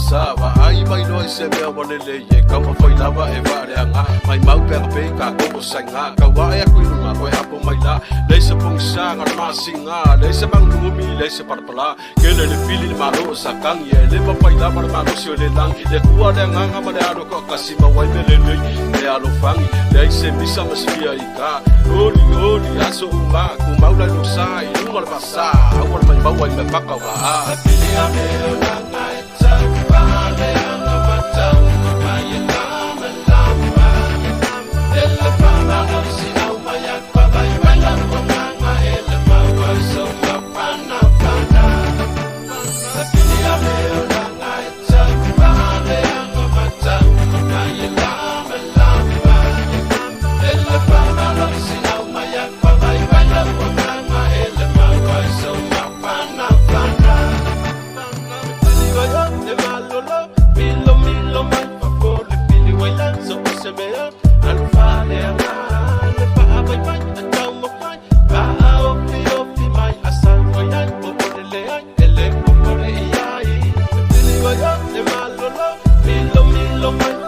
Sava ai mai noi se me wale le ye kama foi lava e vare anga mai mau pe pe ka ko sanga ka wa e ku lunga ko apo mai la le se pong sa ngar ma singa le se bang lu mi le se par pala ke le fili ma ro sa kang ye le pa pai la mar ma ro se le lang le ku ale nga ma le aro ko kasi ma wai me le le alo fang le se mi sa ma sia ika oli aso ma ku mau la no sa i lu mar ba sa awar mai ba wai me pa ka wa a me la night Milo,